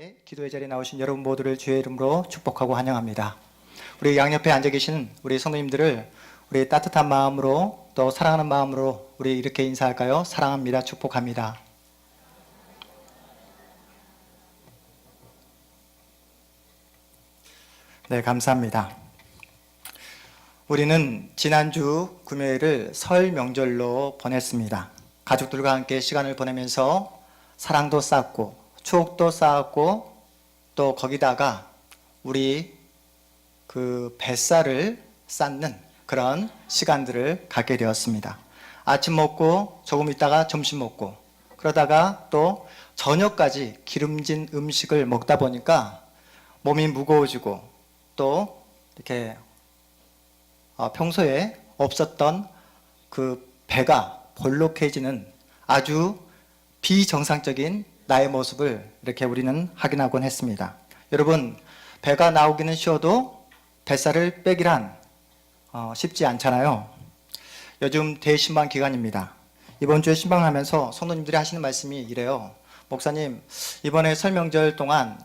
함께 기도의 자리에 나오신 여러분 모두를 주의 이름으로 축복하고 환영합니다. 우리 양옆에 앉아 계신 우리 성도님들을 우리 따뜻한 마음으로 또 사랑하는 마음으로 우리 이렇게 인사할까요? 사랑합니다. 축복합니다. 네, 감사합니다. 우리는 지난주 금요일을 설 명절로 보냈습니다. 가족들과 함께 시간을 보내면서 사랑도 쌓고 추억도 쌓았고 또 거기다가 우리 그 뱃살을 쌓는 그런 시간들을 갖게 되었습니다. 아침 먹고 조금 있다가 점심 먹고 그러다가 또 저녁까지 기름진 음식을 먹다 보니까 몸이 무거워지고 또 이렇게 평소에 없었던 그 배가 볼록해지는 아주 비정상적인 나의 모습을 이렇게 우리는 확인하곤 했습니다. 여러분, 배가 나오기는 쉬워도 뱃살을 빼기란 쉽지 않잖아요. 요즘 대신방 기간입니다. 이번 주에 신방하면서 성도님들이 하시는 말씀이 이래요. 목사님, 이번에 설 명절 동안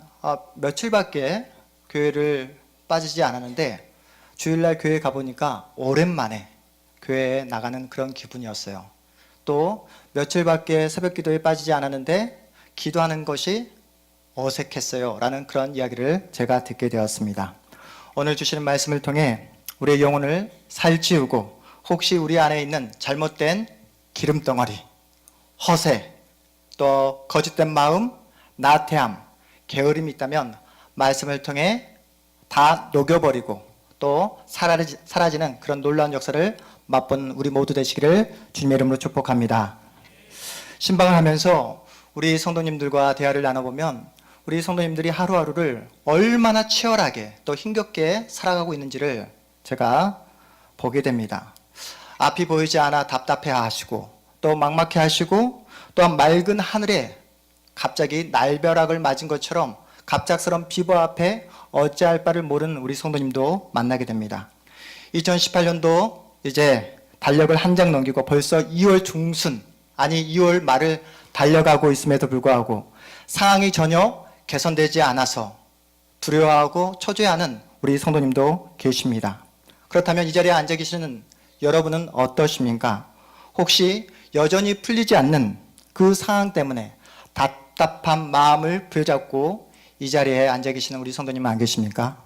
며칠밖에 교회를 빠지지 않았는데 주일날 교회 가보니까 오랜만에 교회에 나가는 그런 기분이었어요. 또 며칠밖에 새벽 기도에 빠지지 않았는데 기도하는 것이 어색했어요 라는 그런 이야기를 제가 듣게 되었습니다. 오늘 주시는 말씀을 통해 우리의 영혼을 살찌우고 혹시 우리 안에 있는 잘못된 기름덩어리, 허세, 또 거짓된 마음, 나태함, 게으름이 있다면 말씀을 통해 다 녹여버리고 또 사라지는 그런 놀라운 역사를 맛본 우리 모두 되시기를 주님의 이름으로 축복합니다. 신방을 하면서 우리 성도님들과 대화를 나눠보면 우리 성도님들이 하루하루를 얼마나 치열하게 또 힘겹게 살아가고 있는지를 제가 보게 됩니다. 앞이 보이지 않아 답답해 하시고 또 막막해 하시고 또한 맑은 하늘에 갑자기 날벼락을 맞은 것처럼 갑작스런 비보 앞에 어찌할 바를 모르는 우리 성도님도 만나게 됩니다. 2018년도 이제 달력을 한 장 넘기고 벌써 2월 중순 아니 2월 말을 달려가고 있음에도 불구하고 상황이 전혀 개선되지 않아서 두려워하고 초조해하는 우리 성도님도 계십니다. 그렇다면 이 자리에 앉아 계시는 여러분은 어떠십니까? 혹시 여전히 풀리지 않는 그 상황 때문에 답답한 마음을 부여잡고 이 자리에 앉아 계시는 우리 성도님은 안 계십니까?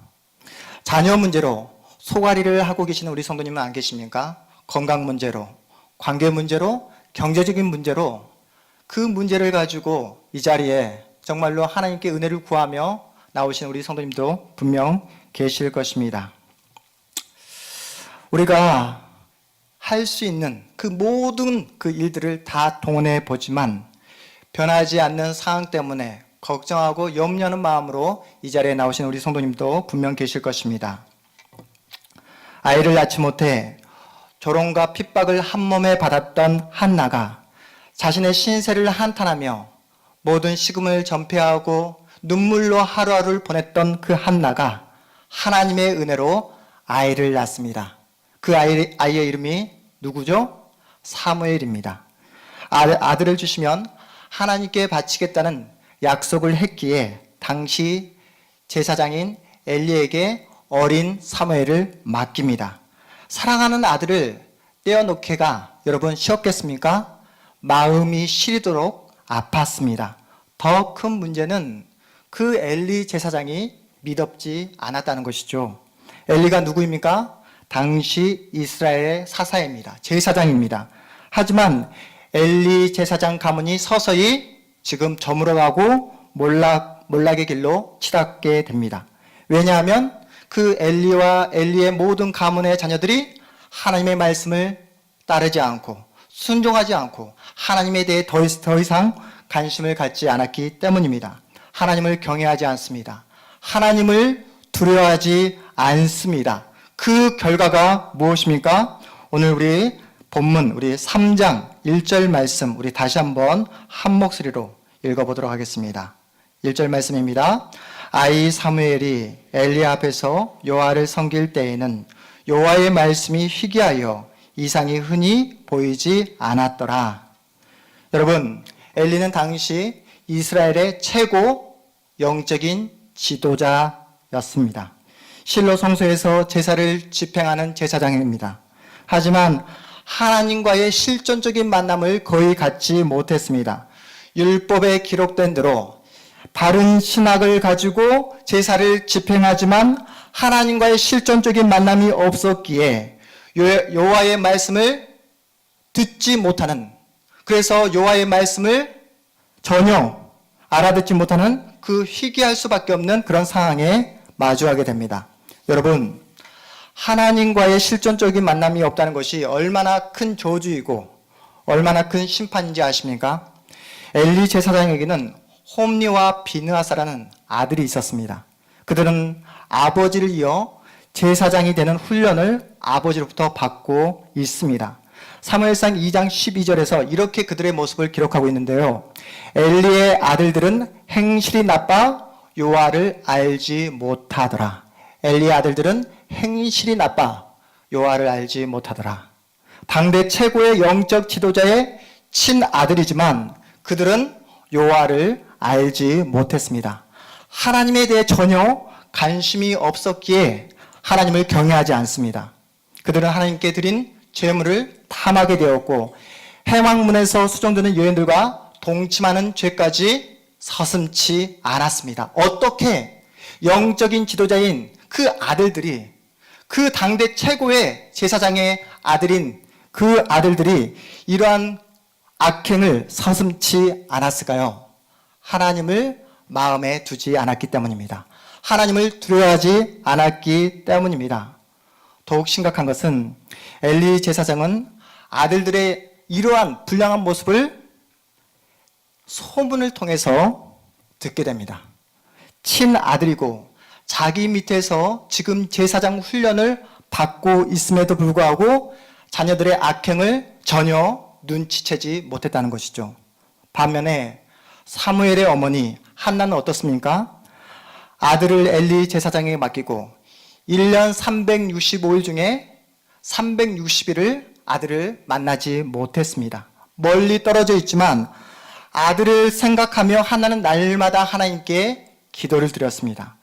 자녀 문제로 소갈이를 하고 계시는 우리 성도님은 안 계십니까? 건강 문제로, 관계 문제로, 경제적인 문제로 그 문제를 가지고 이 자리에 정말로 하나님께 은혜를 구하며 나오신 우리 성도님도 분명 계실 것입니다. 우리가 할 수 있는 그 모든 그 일들을 다 동원해 보지만 변하지 않는 상황 때문에 걱정하고 염려하는 마음으로 이 자리에 나오신 우리 성도님도 분명 계실 것입니다. 아이를 낳지 못해 조롱과 핍박을 한 몸에 받았던 한나가 자신의 신세를 한탄하며 모든 식음을 전폐하고 눈물로 하루하루를 보냈던 그 한나가 하나님의 은혜로 아이를 낳습니다. 그 아이의 이름이 누구죠? 사무엘입니다. 아들을 주시면 하나님께 바치겠다는 약속을 했기에 당시 제사장인 엘리에게 어린 사무엘을 맡깁니다. 사랑하는 아들을 떼어놓기가 여러분 쉬웠겠습니까? 마음이 시리도록 아팠습니다. 더 큰 문제는 그 엘리 제사장이 믿업지 않았다는 것이죠. 엘리가 누구입니까? 당시 이스라엘의 사사입니다. 제사장입니다. 하지만 엘리 제사장 가문이 서서히 지금 저물어가고 몰락의 길로 치닫게 됩니다. 왜냐하면 그 엘리와 엘리의 모든 가문의 자녀들이 하나님의 말씀을 따르지 않고 순종하지 않고 하나님에 대해 더 이상 관심을 갖지 않았기 때문입니다. 하나님을 경외하지 않습니다. 하나님을 두려워하지 않습니다. 그 결과가 무엇입니까? 오늘 우리 본문 우리 3장 1절 말씀 우리 다시 한번 한 목소리로 읽어보도록 하겠습니다. 1절 말씀입니다. 아이 사무엘이 엘리 앞에서 여호와를 섬길 때에는 여호와의 말씀이 희귀하여 이상이 흔히 보이지 않았더라. 여러분, 엘리는 당시 이스라엘의 최고 영적인 지도자였습니다. 실로 성소에서 제사를 집행하는 제사장입니다. 하지만 하나님과의 실존적인 만남을 거의 갖지 못했습니다. 율법에 기록된 대로 바른 신학을 가지고 제사를 집행하지만 하나님과의 실존적인 만남이 없었기에 여호와의 말씀을 듣지 못하는, 그래서 여호와의 말씀을 전혀 알아듣지 못하는 그 희귀할 수밖에 없는 그런 상황에 마주하게 됩니다. 여러분, 하나님과의 실존적인 만남이 없다는 것이 얼마나 큰 저주이고 얼마나 큰 심판인지 아십니까? 엘리 제사장에게는 홈리와 비느하스라는 아들이 있었습니다. 그들은 아버지를 이어 제사장이 되는 훈련을 아버지로부터 받고 있습니다. 사무엘상 2장 12절에서 이렇게 그들의 모습을 기록하고 있는데요. 엘리의 아들들은 행실이 나빠 여호와를 알지 못하더라. 엘리의 아들들은 행실이 나빠 여호와를 알지 못하더라. 당대 최고의 영적 지도자의 친아들이지만 그들은 여호와를 알지 못했습니다. 하나님에 대해 전혀 관심이 없었기에 하나님을 경외하지 않습니다. 그들은 하나님께 드린 죄물을 탐하게 되었고 해왕문에서 수정되는 여인들과 동침하는 죄까지 서슴지 않았습니다. 어떻게 영적인 지도자인 그 아들들이, 그 당대 최고의 제사장의 아들인 그 아들들이 이러한 악행을 서슴지 않았을까요? 하나님을 마음에 두지 않았기 때문입니다. 하나님을 두려워하지 않았기 때문입니다. 더욱 심각한 것은 엘리 제사장은 아들들의 이러한 불량한 모습을 소문을 통해서 듣게 됩니다. 친아들이고 자기 밑에서 지금 제사장 훈련을 받고 있음에도 불구하고 자녀들의 악행을 전혀 눈치채지 못했다는 것이죠. 반면에 사무엘의 어머니 한나는 어떻습니까? 아들을 엘리 제사장에게 맡기고 1년 365일 중에 360일을 아들을 만나지 못했습니다. 멀리 떨어져 있지만 아들을 생각하며 한나는 날마다 하나님께 기도를 드렸습니다.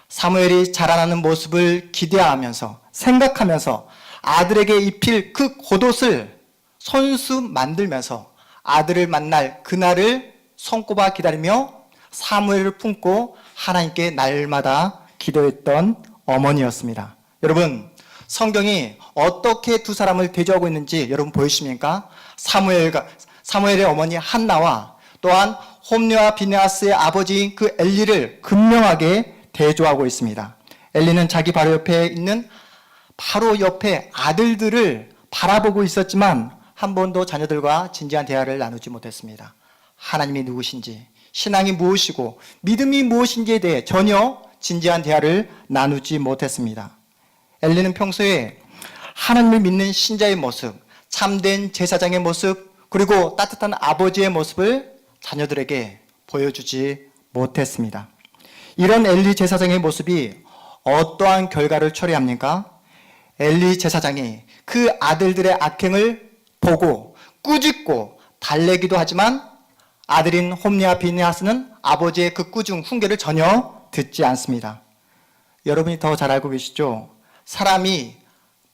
사무엘이 자라나는 모습을 기대하면서 생각하면서 아들에게 입힐 그 겉옷을 손수 만들면서 아들을 만날 그날을 손꼽아 기다리며 사무엘을 품고 하나님께 날마다 기도했던 어머니였습니다. 여러분, 성경이 어떻게 두 사람을 대조하고 있는지 여러분 보이십니까? 사무엘의 어머니 한나와 또한 홈리와 비느하스의 아버지인 그 엘리를 극명하게 대조하고 있습니다. 엘리는 자기 바로 옆에 있는 바로 옆에 아들들을 바라보고 있었지만 한 번도 자녀들과 진지한 대화를 나누지 못했습니다. 하나님이 누구신지, 신앙이 무엇이고 믿음이 무엇인지에 대해 전혀 진지한 대화를 나누지 못했습니다. 엘리는 평소에 하나님을 믿는 신자의 모습, 참된 제사장의 모습, 그리고 따뜻한 아버지의 모습을 자녀들에게 보여주지 못했습니다. 이런 엘리 제사장의 모습이 어떠한 결과를 초래합니까? 엘리 제사장이 그 아들들의 악행을 보고 꾸짖고 달래기도 하지만 아들인 홈리와 비느하스는 아버지의 그 꾸중, 훈계를 전혀 듣지 않습니다. 여러분이 더 잘 알고 계시죠? 사람이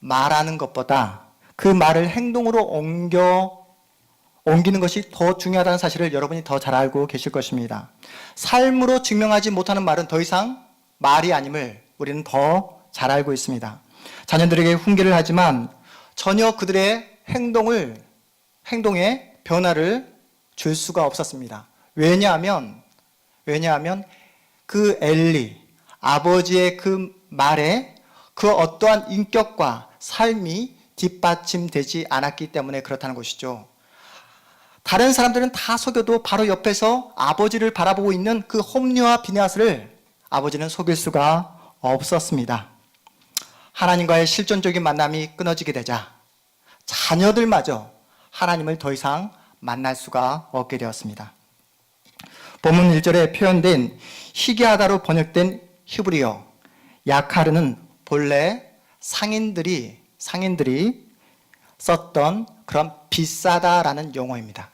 말하는 것보다 그 말을 행동으로 옮기는 것이 더 중요하다는 사실을 여러분이 더 잘 알고 계실 것입니다. 삶으로 증명하지 못하는 말은 더 이상 말이 아님을 우리는 더 잘 알고 있습니다. 자녀들에게 훈계를 하지만 전혀 그들의 행동에 변화를 줄 수가 없었습니다. 왜냐하면 그 엘리, 아버지의 그 말에 그 어떠한 인격과 삶이 뒷받침되지 않았기 때문에 그렇다는 것이죠. 다른 사람들은 다 속여도 바로 옆에서 아버지를 바라보고 있는 그 홈리와 비느하스를 아버지는 속일 수가 없었습니다. 하나님과의 실존적인 만남이 끊어지게 되자 자녀들마저 하나님을 더 이상 만날 수가 없게 되었습니다. 본문 1절에 표현된 희귀하다로 번역된 히브리어 야카르는 본래 상인들이 썼던 그런 비싸다라는 용어입니다.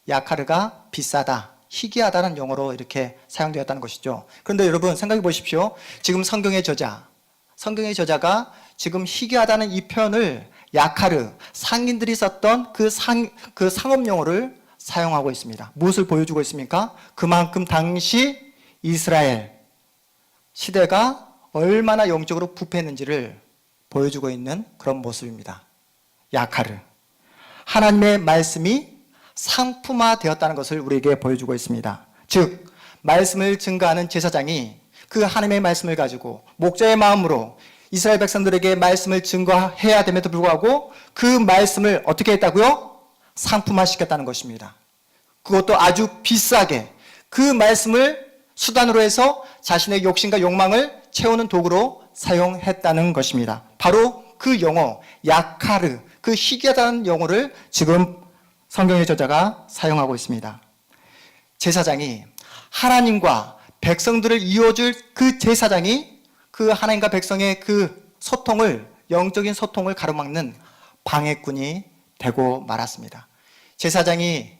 야카르가 비싸다, 희귀하다는 용어로 이렇게 사용되었다는 것이죠. 그런데 여러분 생각해 보십시오. 지금 성경의 저자가 지금 희귀하다는 이 표현을 야카르, 상인들이 썼던 그 상업 용어를 사용하고 있습니다. 무엇을 보여주고 있습니까? 그만큼 당시 이스라엘 시대가 얼마나 영적으로 부패했는지를 보여주고 있는 그런 모습입니다. 야카르. 하나님의 말씀이 상품화되었다는 것을 우리에게 보여주고 있습니다. 즉, 말씀을 증거하는 제사장이 그 하나님의 말씀을 가지고 목자의 마음으로 이스라엘 백성들에게 말씀을 증거해야 됨에도 불구하고 그 말씀을 어떻게 했다고요? 상품화시켰다는 것입니다. 그것도 아주 비싸게 그 말씀을 수단으로 해서 자신의 욕심과 욕망을 채우는 도구로 사용했다는 것입니다. 바로 그 용어, 야카르, 그 희귀하다는 용어를 지금 성경의 저자가 사용하고 있습니다. 제사장이 하나님과 백성들을 이어줄 그 제사장이 그 하나님과 백성의 그 소통을, 영적인 소통을 가로막는 방해꾼이 되고 말았습니다. 제사장이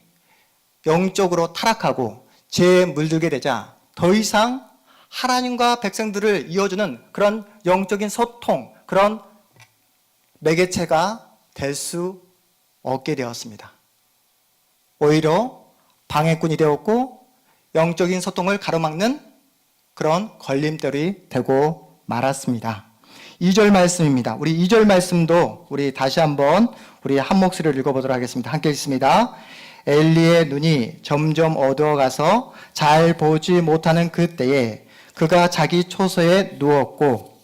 영적으로 타락하고 죄에 물들게 되자 더 이상 하나님과 백성들을 이어주는 그런 영적인 소통, 그런 매개체가 될 수 없게 되었습니다. 오히려 방해꾼이 되었고 영적인 소통을 가로막는 그런 걸림돌이 되고 말았습니다. 2절 말씀입니다. 우리 2절 말씀도 우리 다시 한번 우리 한 목소리를 읽어보도록 하겠습니다. 함께 읽습니다. 엘리의 눈이 점점 어두워가서 잘 보지 못하는 그때에 그가 자기 초소에 누웠고,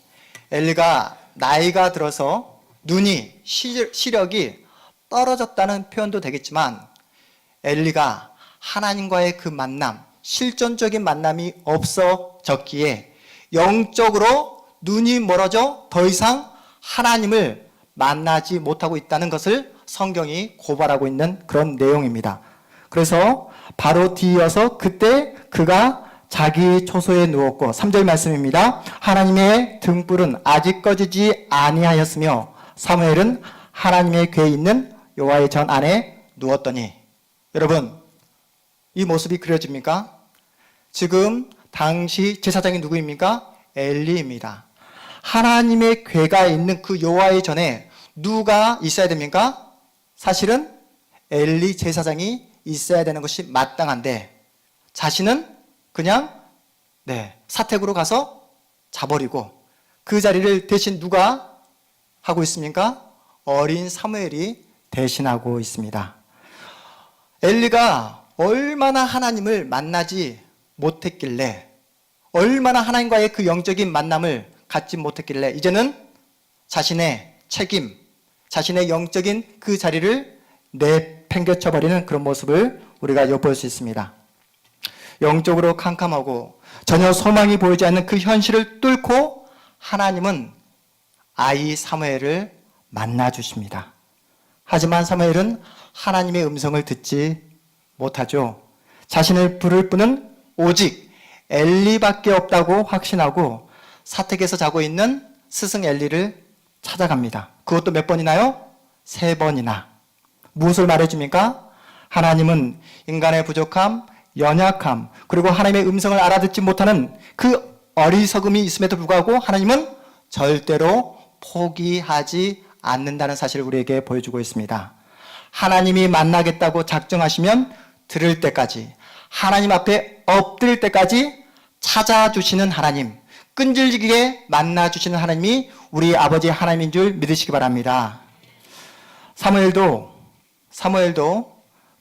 엘리가 나이가 들어서 눈이 시력이 떨어졌다는 표현도 되겠지만 엘리가 하나님과의 그 만남, 실존적인 만남이 없어졌기에 영적으로 눈이 멀어져 더 이상 하나님을 만나지 못하고 있다는 것을 성경이 고발하고 있는 그런 내용입니다. 그래서 바로 뒤이어서 그때 그가 자기 초소에 누웠고, 3절 말씀입니다. 하나님의 등불은 아직 꺼지지 아니하였으며 사무엘은 하나님의 궤에 있는 여호와의 전 안에 누웠더니. 여러분, 이 모습이 그려집니까? 지금 당시 제사장이 누구입니까? 엘리입니다. 하나님의 궤가 있는 그 여호와의 전에 누가 있어야 됩니까? 사실은 엘리 제사장이 있어야 되는 것이 마땅한데 자신은 그냥 사택으로 가서 자버리고 그 자리를 대신 누가 하고 있습니까? 어린 사무엘이 대신하고 있습니다. 엘리가 얼마나 하나님을 만나지 못했길래, 얼마나 하나님과의 그 영적인 만남을 갖지 못했길래 이제는 자신의 책임, 자신의 영적인 그 자리를 내팽개쳐버리는 그런 모습을 우리가 엿볼 수 있습니다. 영적으로 캄캄하고 전혀 소망이 보이지 않는 그 현실을 뚫고 하나님은 아이 사무엘을 만나주십니다. 하지만 사무엘은 하나님의 음성을 듣지 못하죠. 자신을 부를 분은 오직 엘리밖에 없다고 확신하고 사택에서 자고 있는 스승 엘리를 찾아갑니다. 그것도 몇 번이나요? 3번이나. 무엇을 말해줍니까? 하나님은 인간의 부족함, 연약함, 그리고 하나님의 음성을 알아듣지 못하는 그 어리석음이 있음에도 불구하고 하나님은 절대로 포기하지 않는다는 사실을 우리에게 보여주고 있습니다. 하나님이 만나겠다고 작정하시면 들을 때까지, 하나님 앞에 엎드릴 때까지 찾아주시는 하나님, 끈질기게 만나주시는 하나님이 우리 아버지 하나님인 줄 믿으시기 바랍니다. 사무엘도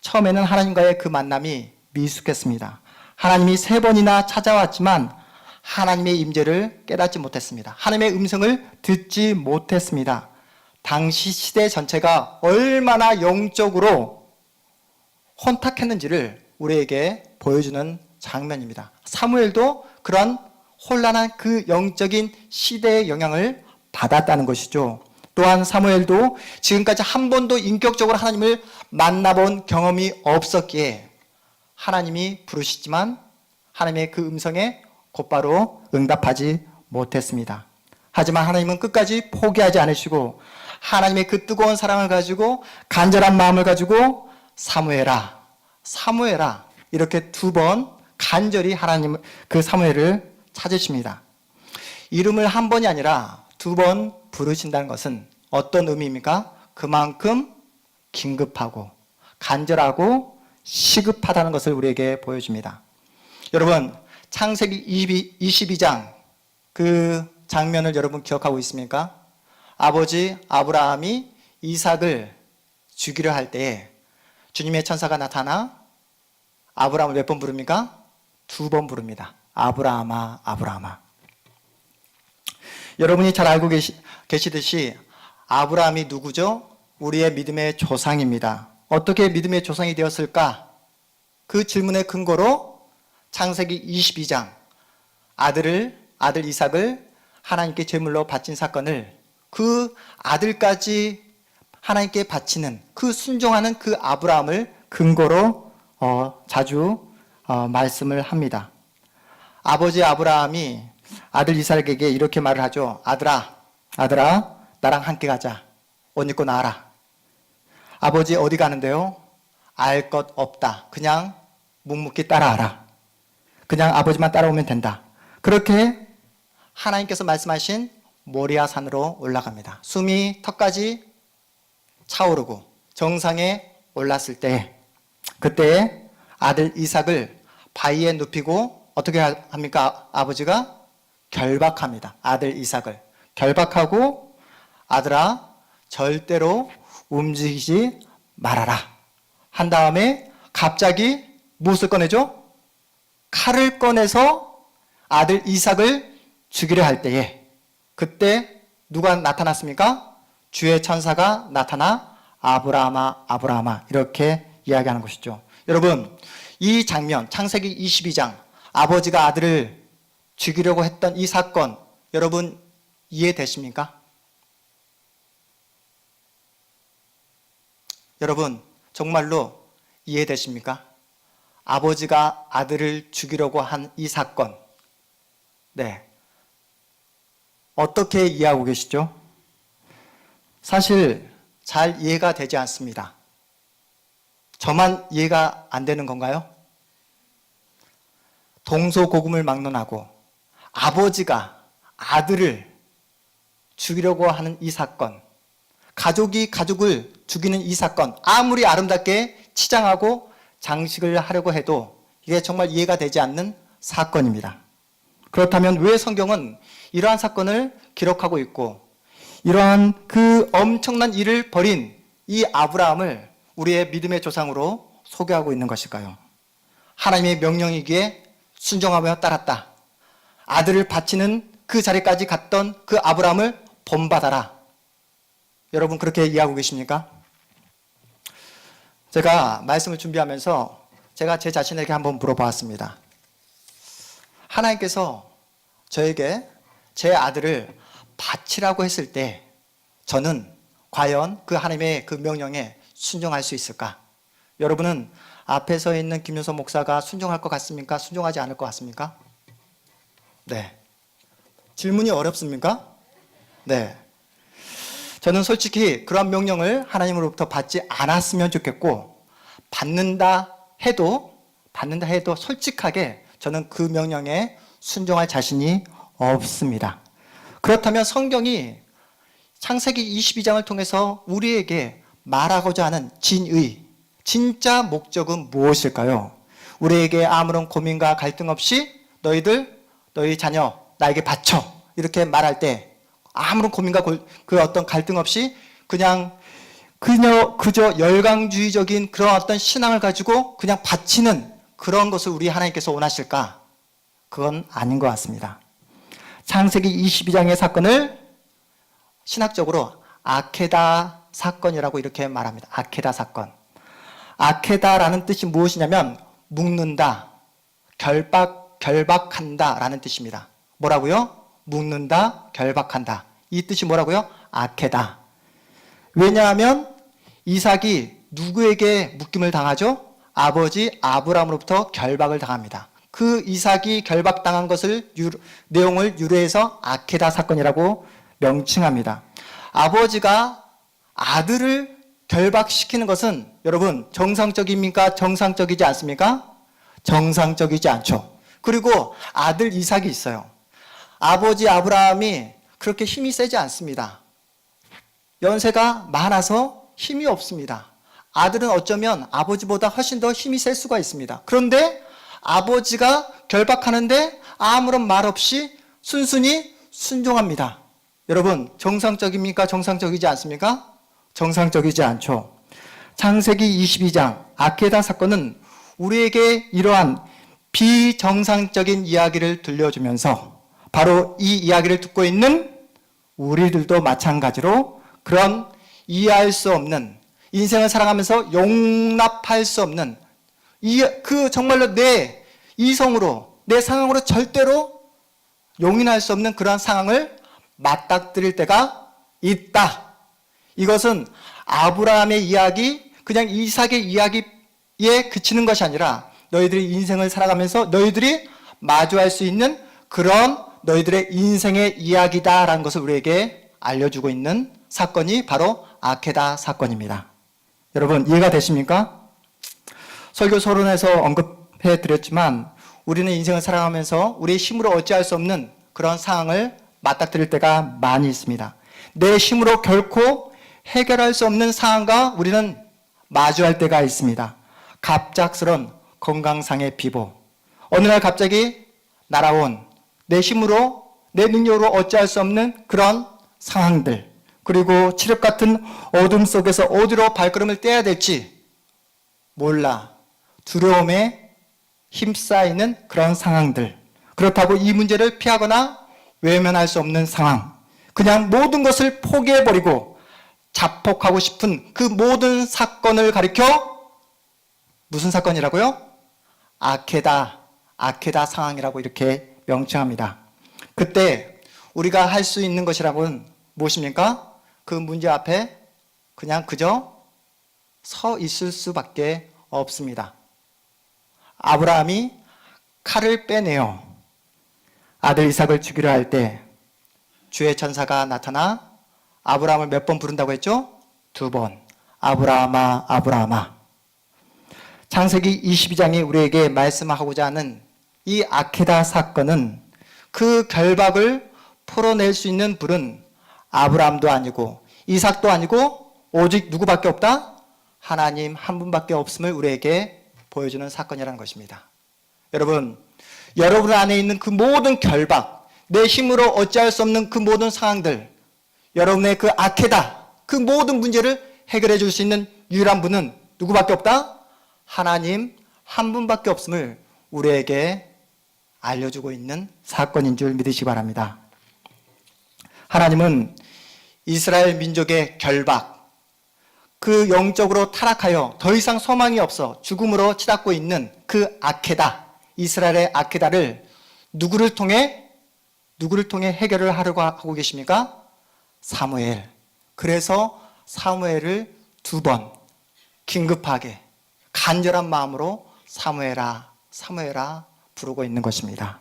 처음에는 하나님과의 그 만남이 미숙했습니다. 하나님이 3번이나 찾아왔지만 하나님의 임재를 깨닫지 못했습니다. 하나님의 음성을 듣지 못했습니다. 당시 시대 전체가 얼마나 영적으로 혼탁했는지를 우리에게 보여주는 장면입니다. 사무엘도 그런 혼란한 그 영적인 시대의 영향을 받았다는 것이죠. 또한 사무엘도 지금까지 한 번도 인격적으로 하나님을 만나본 경험이 없었기에 하나님이 부르시지만 하나님의 그 음성에 곧바로 응답하지 못했습니다. 하지만 하나님은 끝까지 포기하지 않으시고 하나님의 그 뜨거운 사랑을 가지고 간절한 마음을 가지고 사무엘아 이렇게 2번 간절히 하나님 그 사무엘을 찾으십니다. 이름을 한 번이 아니라 2번 부르신다는 것은 어떤 의미입니까? 그만큼 긴급하고 간절하고 시급하다는 것을 우리에게 보여줍니다. 여러분, 창세기 22장 그 장면을 여러분 기억하고 있습니까? 아버지 아브라함이 이삭을 죽이려 할 때에 주님의 천사가 나타나 아브라함을 몇 번 부릅니까? 2번 부릅니다. 아브라함아, 아브라함아. 여러분이 잘 알고 계시듯이 아브라함이 누구죠? 우리의 믿음의 조상입니다. 어떻게 믿음의 조상이 되었을까? 그 질문의 근거로 창세기 22장 아들 이삭을 하나님께 제물로 바친 사건을 그 아들까지 하나님께 바치는 그 순종하는 그 아브라함을 근거로 자주 말씀을 합니다. 아버지 아브라함이 아들 이삭에게 이렇게 말을 하죠. 아들아 나랑 함께 가자. 옷 입고 나와라. 아버지 어디 가는데요? 알 것 없다. 그냥 묵묵히 따라와라. 그냥 아버지만 따라오면 된다. 그렇게 하나님께서 말씀하신 모리아 산으로 올라갑니다. 숨이 턱까지 차오르고 정상에 올랐을 때 그때 아들 이삭을 바위에 눕히고 어떻게 합니까? 아버지가 결박합니다. 아들 이삭을 결박하고 아들아 절대로 움직이지 말아라 한 다음에 갑자기 무엇을 꺼내죠? 칼을 꺼내서 아들 이삭을 죽이려 할 때에 그때 누가 나타났습니까? 주의 천사가 나타나 아브라함아 아브라함아 이렇게 이야기하는 것이죠. 여러분, 이 장면 창세기 22장 아버지가 아들을 죽이려고 했던 이 사건 여러분 이해되십니까? 여러분 정말로 이해되십니까? 아버지가 아들을 죽이려고 한 이 사건, 네, 어떻게 이해하고 계시죠? 사실 잘 이해가 되지 않습니다. 저만 이해가 안 되는 건가요? 동서고금을 막론하고 아버지가 아들을 죽이려고 하는 이 사건, 가족이 가족을 죽이는 이 사건, 아무리 아름답게 치장하고 장식을 하려고 해도 이게 정말 이해가 되지 않는 사건입니다. 그렇다면 왜 성경은 이러한 사건을 기록하고 있고 이러한 그 엄청난 일을 벌인 이 아브라함을 우리의 믿음의 조상으로 소개하고 있는 것일까요? 하나님의 명령이기에 순종하며 따랐다. 아들을 바치는 그 자리까지 갔던 그 아브라함을 본받아라. 여러분 그렇게 이해하고 계십니까? 제가 말씀을 준비하면서 제가 제 자신에게 한번 물어보았습니다. 하나님께서 저에게 제 아들을 바치라고 했을 때 저는 과연 그 하나님의 그 명령에 순종할 수 있을까? 여러분은 앞에 서 있는 김윤서 목사가 순종할 것 같습니까? 순종하지 않을 것 같습니까? 네. 질문이 어렵습니까? 네. 저는 솔직히 그런 명령을 하나님으로부터 받지 않았으면 좋겠고 받는다 해도 솔직하게 저는 그 명령에 순종할 자신이 없습니다. 그렇다면 성경이 창세기 22장을 통해서 우리에게 말하고자 하는 진의, 진짜 목적은 무엇일까요? 우리에게 아무런 고민과 갈등 없이 너희 자녀 나에게 바쳐 이렇게 말할 때 아무런 고민과 그 어떤 갈등 없이 그저 열강주의적인 그런 어떤 신앙을 가지고 그냥 바치는 그런 것을 우리 하나님께서 원하실까? 그건 아닌 것 같습니다. 창세기 22장의 사건을 신학적으로 아케다 사건이라고 이렇게 말합니다. 아케다 사건. 아케다라는 뜻이 무엇이냐면 묶는다, 결박한다 라는 뜻입니다. 뭐라고요? 묶는다, 결박한다. 이 뜻이 뭐라고요? 아케다. 왜냐하면 이삭이 누구에게 묶임을 당하죠? 아버지 아브라함으로부터 결박을 당합니다. 그 이삭이 결박당한 내용을 유래해서 아케다 사건이라고 명칭합니다. 아버지가 아들을 결박시키는 것은 여러분 정상적입니까? 정상적이지 않습니까? 정상적이지 않죠. 그리고 아들 이삭이 있어요. 아버지 아브라함이 그렇게 힘이 세지 않습니다. 연세가 많아서 힘이 없습니다. 아들은 어쩌면 아버지보다 훨씬 더 힘이 셀 수가 있습니다. 그런데 아버지가 결박하는데 아무런 말 없이 순순히 순종합니다. 여러분, 정상적입니까? 정상적이지 않습니까? 정상적이지 않죠. 창세기 22장 아케다 사건은 우리에게 이러한 비정상적인 이야기를 들려주면서 바로 이 이야기를 듣고 있는 우리들도 마찬가지로 그런 이해할 수 없는, 인생을 살아가면서 용납할 수 없는 정말로 내 이성으로, 내 상황으로 절대로 용인할 수 없는 그러한 상황을 맞닥뜨릴 때가 있다. 이것은 아브라함의 이야기, 그냥 이삭의 이야기에 그치는 것이 아니라 너희들이 인생을 살아가면서 너희들이 마주할 수 있는 그런 너희들의 인생의 이야기다라는 것을 우리에게 알려주고 있는 사건이 바로 아케다 사건입니다. 여러분, 이해가 되십니까? 설교 서론에서 언급해 드렸지만 우리는 인생을 살아가면서 우리의 힘으로 어찌할 수 없는 그런 상황을 맞닥뜨릴 때가 많이 있습니다. 내 힘으로 결코 해결할 수 없는 상황과 우리는 마주할 때가 있습니다. 갑작스런 건강상의 비보, 어느 날 갑자기 날아온 내 힘으로, 내 능력으로 어찌할 수 없는 그런 상황들, 그리고 칠흑 같은 어둠 속에서 어디로 발걸음을 떼야 될지 몰라 두려움에 힘싸이는 그런 상황들, 그렇다고 이 문제를 피하거나 외면할 수 없는 상황, 그냥 모든 것을 포기해버리고 자폭하고 싶은 그 모든 사건을 가리켜 무슨 사건이라고요? 아케다 상황이라고 이렇게 명칭합니다. 그때 우리가 할 수 있는 것이라고는 무엇입니까? 그 문제 앞에 그저 서 있을 수밖에 없습니다. 아브라함이 칼을 빼내어 아들 이삭을 죽이려 할 때 주의 천사가 나타나 아브라함을 몇 번 부른다고 했죠? 2번. 아브라함아, 아브라함아. 창세기 22장이 우리에게 말씀하고자 하는 이 아케다 사건은 그 결박을 풀어낼 수 있는 분은 아브라함도 아니고 이삭도 아니고 오직 누구밖에 없다? 하나님 한 분밖에 없음을 우리에게 보여주는 사건이라는 것입니다. 여러분 안에 있는 그 모든 결박, 내 힘으로 어찌할 수 없는 그 모든 상황들, 여러분의 그 아케다, 그 모든 문제를 해결해 줄 수 있는 유일한 분은 누구밖에 없다? 하나님 한 분밖에 없음을 우리에게 알려주고 있는 사건인 줄 믿으시기 바랍니다. 하나님은 이스라엘 민족의 결박, 그 영적으로 타락하여 더 이상 소망이 없어 죽음으로 치닫고 있는 그 아케다, 이스라엘의 아케다를 누구를 통해 해결을 하려고 하고 계십니까? 사무엘. 그래서 사무엘을 2번 긴급하게 간절한 마음으로 사무엘아, 사무엘아 부르고 있는 것입니다.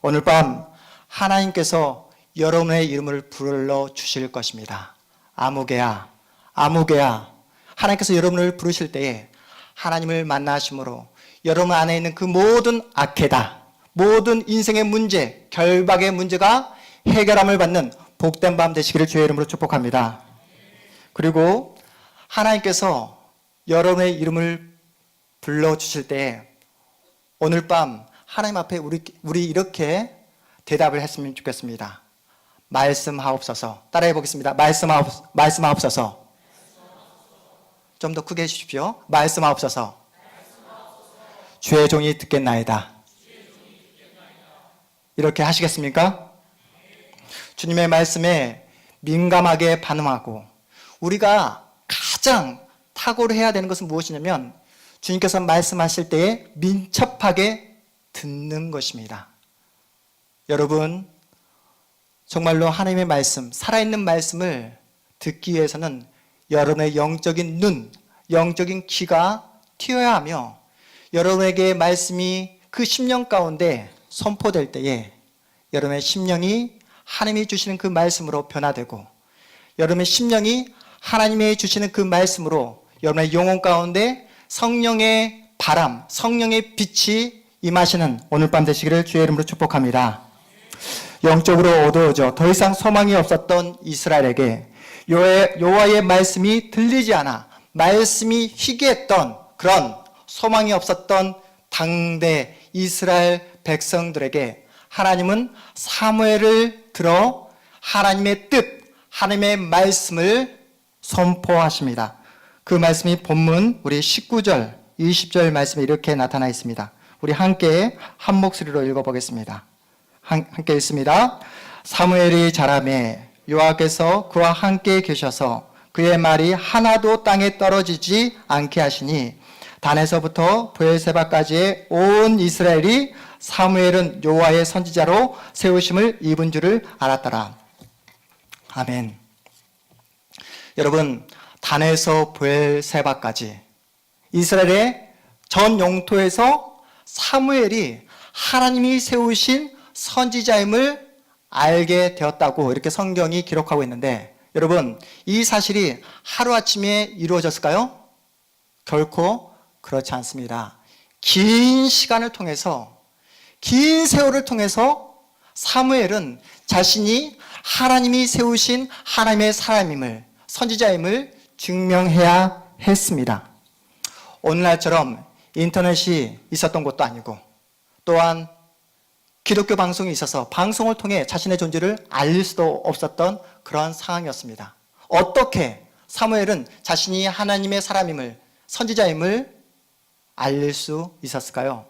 오늘 밤 하나님께서 여러분의 이름을 불러주실 것입니다. 아무개야, 아무개야. 하나님께서 여러분을 부르실 때에 하나님을 만나심으로 여러분 안에 있는 그 모든 아케다, 모든 인생의 문제, 결박의 문제가 해결함을 받는 복된 밤 되시기를 주의 이름으로 축복합니다. 그리고 하나님께서 여러분의 이름을 불러주실 때에 오늘 밤 하나님 앞에 우리 이렇게 대답을 했으면 좋겠습니다. 말씀하옵소서. 따라해 보겠습니다. 말씀하옵소서. 좀 더 크게 해주십시오. 말씀하옵소서. 주의 종이 듣겠나이다. 이렇게 하시겠습니까? 주님의 말씀에 민감하게 반응하고 우리가 가장 탁월히 해야 되는 것은 무엇이냐면 주님께서 말씀하실 때에 민첩하게 듣는 것입니다. 여러분 정말로 하나님의 말씀, 살아있는 말씀을 듣기 위해서는 여러분의 영적인 눈, 영적인 귀가 튀어야 하며 여러분에게 말씀이 그 심령 가운데 선포될 때에 여러분의 심령이 하나님이 주시는 그 말씀으로 변화되고 여러분의 심령이 하나님이 주시는 그 말씀으로 여러분의 영혼 가운데 성령의 바람, 성령의 빛이 임하시는 오늘 밤 되시기를 주의 이름으로 축복합니다. 영적으로 어두워져 더 이상 소망이 없었던 이스라엘에게 여호와의 말씀이 들리지 않아 말씀이 희귀했던 그런 소망이 없었던 당대 이스라엘 백성들에게 하나님은 사무엘을 들어 하나님의 뜻, 하나님의 말씀을 선포하십니다. 그 말씀이 본문 우리 19절, 20절 말씀에 이렇게 나타나 있습니다. 우리 함께 한 목소리로 읽어보겠습니다. 함께 읽습니다. 사무엘이 자라매 여호와께서 그와 함께 계셔서 그의 말이 하나도 땅에 떨어지지 않게 하시니 단에서부터 브엘세바까지의 온 이스라엘이 사무엘은 여호와의 선지자로 세우심을 입은 줄을 알았더라. 아멘. 여러분, 단에서 브엘세바까지 이스라엘의 전 영토에서 사무엘이 하나님이 세우신 선지자임을 알게 되었다고 이렇게 성경이 기록하고 있는데, 여러분, 이 사실이 하루아침에 이루어졌을까요? 결코 그렇지 않습니다. 긴 시간을 통해서, 긴 세월을 통해서 사무엘은 자신이 하나님이 세우신 하나님의 사람임을, 선지자임을 증명해야 했습니다. 오늘날처럼 인터넷이 있었던 것도 아니고, 또한 기독교 방송이 있어서 방송을 통해 자신의 존재를 알릴 수도 없었던 그런 상황이었습니다. 어떻게 사무엘은 자신이 하나님의 사람임을, 선지자임을 알릴 수 있었을까요?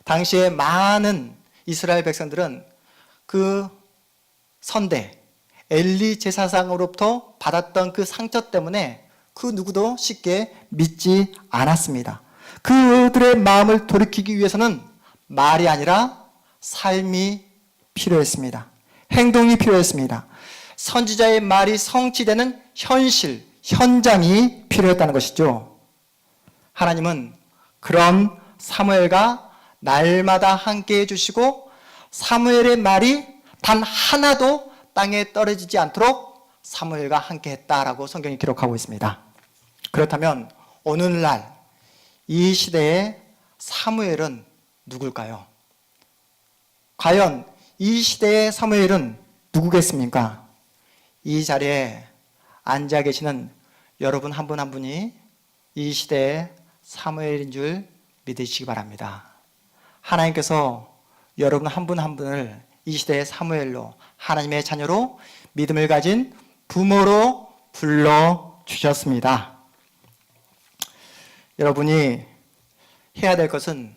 당시에 많은 이스라엘 백성들은 그 선대 엘리 제사장으로부터 받았던 그 상처 때문에 그 누구도 쉽게 믿지 않았습니다. 그들의 마음을 돌이키기 위해서는 말이 아니라 삶이 필요했습니다. 행동이 필요했습니다. 선지자의 말이 성취되는 현실, 현장이 필요했다는 것이죠. 하나님은 그런 사무엘과 날마다 함께 해주시고 사무엘의 말이 단 하나도 땅에 떨어지지 않도록 사무엘과 함께 했다라고 성경이 기록하고 있습니다. 그렇다면 오늘날 이 시대의 사무엘은 누굴까요? 과연 이 시대의 사무엘은 누구겠습니까? 이 자리에 앉아 계시는 여러분 한 분 한 분이 이 시대의 사무엘인 줄 믿으시기 바랍니다. 하나님께서 여러분 한 분 한 분을 이 시대의 사무엘로, 하나님의 자녀로, 믿음을 가진 부모로 불러주셨습니다. 여러분이 해야 될 것은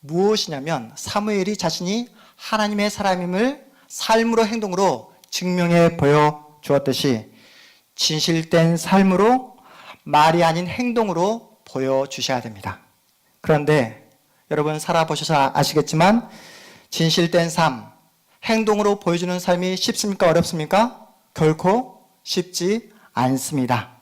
무엇이냐면, 사무엘이 자신이 하나님의 사람임을 삶으로, 행동으로 증명해 보여주었듯이 진실된 삶으로, 말이 아닌 행동으로 보여주셔야 됩니다. 그런데 여러분 살아보셔서 아시겠지만 진실된 삶, 행동으로 보여주는 삶이 쉽습니까? 어렵습니까? 결코 쉽지 않습니다.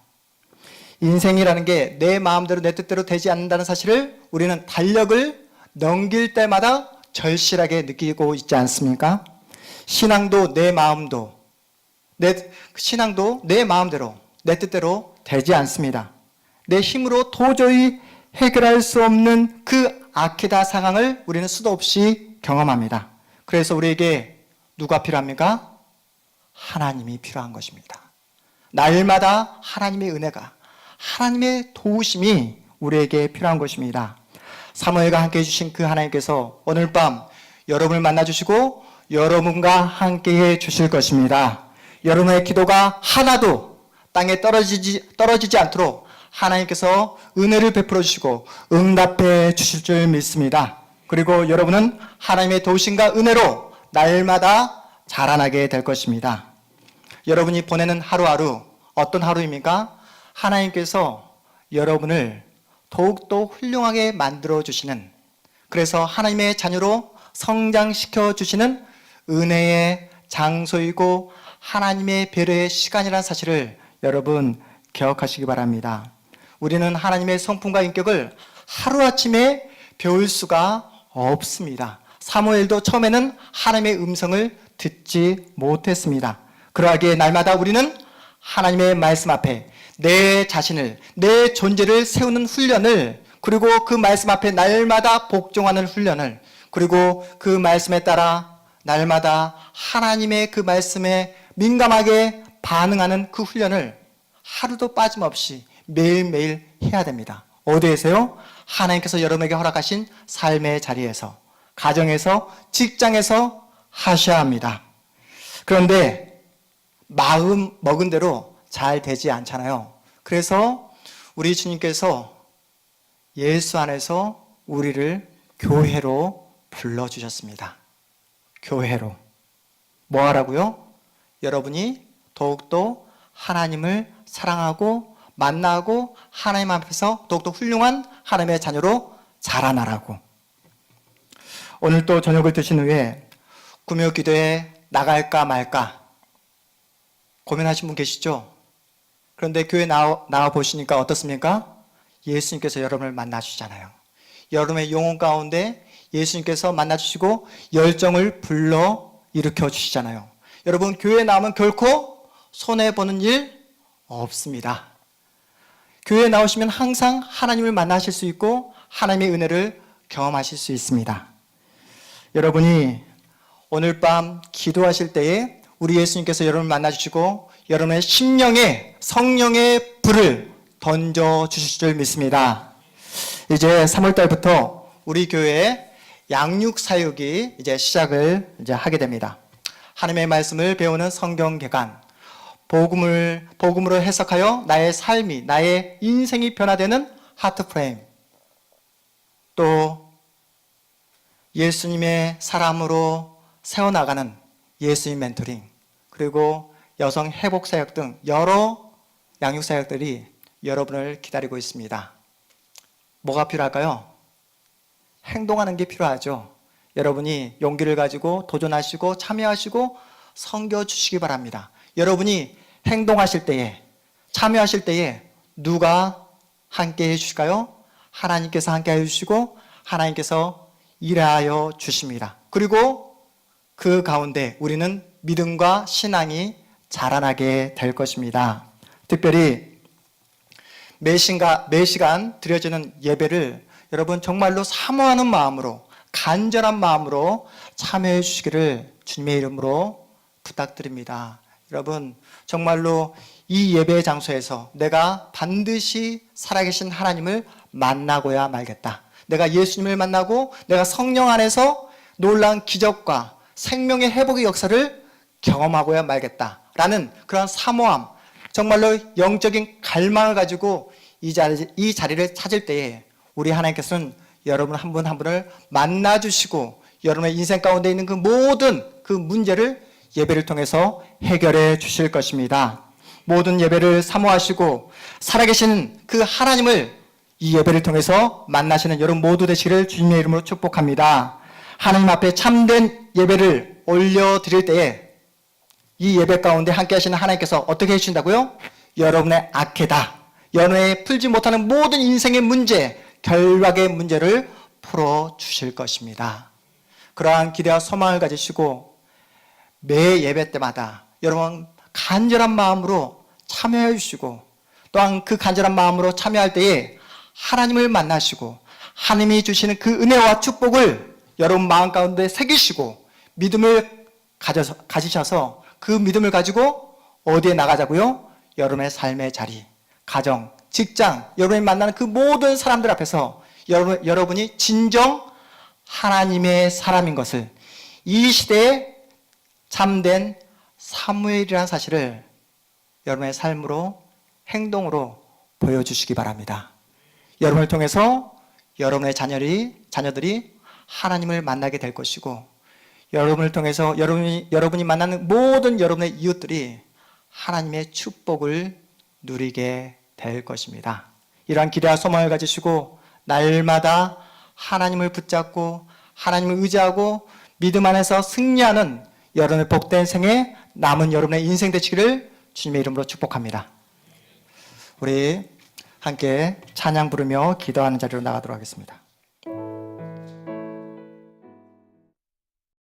인생이라는 게 내 마음대로 내 뜻대로 되지 않는다는 사실을 우리는 달력을 넘길 때마다 절실하게 느끼고 있지 않습니까? 신앙도 내 마음도, 신앙도 내 마음대로, 내 뜻대로 되지 않습니다. 내 힘으로 도저히 해결할 수 없는 그 아키다 상황을 우리는 수도 없이 경험합니다. 그래서 우리에게 누가 필요합니까? 하나님이 필요한 것입니다. 날마다 하나님의 은혜가, 하나님의 도우심이 우리에게 필요한 것입니다. 사무엘과 함께 해주신 그 하나님께서 오늘 밤 여러분을 만나주시고 여러분과 함께 해주실 것입니다. 여러분의 기도가 하나도 땅에 떨어지지 않도록 하나님께서 은혜를 베풀어 주시고 응답해 주실 줄 믿습니다. 그리고 여러분은 하나님의 도우심과 은혜로 날마다 자라나게 될 것입니다. 여러분이 보내는 하루하루 어떤 하루입니까? 하나님께서 여러분을 더욱더 훌륭하게 만들어 주시는, 그래서 하나님의 자녀로 성장시켜 주시는 은혜의 장소이고 하나님의 배려의 시간이라는 사실을 여러분 기억하시기 바랍니다. 우리는 하나님의 성품과 인격을 하루아침에 배울 수가 없습니다. 사무엘도 처음에는 하나님의 음성을 듣지 못했습니다. 그러하기에 날마다 우리는 하나님의 말씀 앞에 내 자신을, 내 존재를 세우는 훈련을 그리고 그 말씀 앞에 날마다 복종하는 훈련을, 그리고 그 말씀에 따라 날마다 하나님의 그 말씀에 민감하게 반응하는 그 훈련을 하루도 빠짐없이 매일매일 해야 됩니다. 어디에서요? 하나님께서 여러분에게 허락하신 삶의 자리에서, 가정에서, 직장에서 하셔야 합니다. 그런데 마음 먹은 대로 잘 되지 않잖아요. 그래서 우리 주님께서 예수 안에서 우리를 교회로 불러주셨습니다. 교회로. 뭐 하라고요? 여러분이 더욱더 하나님을 사랑하고 만나고 하나님 앞에서 더욱더 훌륭한 하나님의 자녀로 자라나라고. 오늘 또 저녁을 드신 후에 구역 기도에 나갈까 말까 고민하신 분 계시죠? 그런데 교회 나와 보시니까 어떻습니까? 예수님께서 여러분을 만나주시잖아요. 여러분의 영혼 가운데 예수님께서 만나주시고 열정을 불러 일으켜 주시잖아요. 여러분, 교회 나오면 결코 손해보는 일 없습니다. 교회에 나오시면 항상 하나님을 만나실 수 있고 하나님의 은혜를 경험하실 수 있습니다. 여러분이 오늘 밤 기도하실 때에 우리 예수님께서 여러분을 만나주시고 여러분의 심령에 성령의 불을 던져주실 줄 믿습니다. 이제 3월달부터 우리 교회에 양육사역이 이제 시작을 하게 됩니다. 하나님의 말씀을 배우는 성경개관, 복음으로 해석하여 나의 삶이, 나의 인생이 변화되는 하트프레임, 또 예수님의 사람으로 세워나가는 예수님 멘토링, 그리고 여성 회복사역 등 여러 양육사역들이 여러분을 기다리고 있습니다. 뭐가 필요할까요? 행동하는 게 필요하죠. 여러분이 용기를 가지고 도전하시고 참여하시고 섬겨주시기 바랍니다. 여러분이 행동하실 때에, 참여하실 때에 누가 함께 해주실까요? 하나님께서 함께 해주시고 하나님께서 일하여 주십니다. 그리고 그 가운데 우리는 믿음과 신앙이 자라나게 될 것입니다. 특별히 매 시간 드려지는 예배를 여러분 정말로 사모하는 마음으로, 간절한 마음으로 참여해 주시기를 주님의 이름으로 부탁드립니다. 여러분, 정말로 이 예배 장소에서 내가 반드시 살아계신 하나님을 만나고야 말겠다. 내가 예수님을 만나고 내가 성령 안에서 놀라운 기적과 생명의 회복의 역사를 경험하고야 말겠다라는 그런 사모함, 정말로 영적인 갈망을 가지고 이 자리를 찾을 때에 우리 하나님께서는 여러분 한 분 한 분을 만나주시고 여러분의 인생 가운데 있는 그 모든 그 문제를 예배를 통해서 해결해 주실 것입니다. 모든 예배를 사모하시고 살아계신 그 하나님을 이 예배를 통해서 만나시는 여러분 모두 되시기를 주님의 이름으로 축복합니다. 하나님 앞에 참된 예배를 올려드릴 때에 이 예배 가운데 함께 하시는 하나님께서 어떻게 해주신다고요? 여러분의 악해다, 여러분의 풀지 못하는 모든 인생의 문제, 결박의 문제를 풀어주실 것입니다. 그러한 기대와 소망을 가지시고 매 예배 때마다 여러분 간절한 마음으로 참여해 주시고 또한 그 간절한 마음으로 참여할 때에 하나님을 만나시고 하나님이 주시는 그 은혜와 축복을 여러분 마음 가운데 새기시고 믿음을 가지셔서 그 믿음을 가지고 어디에 나가자고요? 여러분의 삶의 자리, 가정, 직장, 여러분이 만나는 그 모든 사람들 앞에서 여러분이 진정 하나님의 사람인 것을, 이 시대에 참된 사무엘이라는 사실을 여러분의 삶으로, 행동으로 보여주시기 바랍니다. 여러분을 통해서 여러분의 자녀들이 하나님을 만나게 될 것이고, 여러분을 통해서 여러분이 만나는 모든 여러분의 이웃들이 하나님의 축복을 누리게 될 것입니다. 이러한 기대와 소망을 가지시고 날마다 하나님을 붙잡고 하나님을 의지하고 믿음 안에서 승리하는 여러분의 복된 생에 남은 여러분의 인생 되시기를 주님의 이름으로 축복합니다. 우리 함께 찬양 부르며 기도하는 자리로 나가도록 하겠습니다.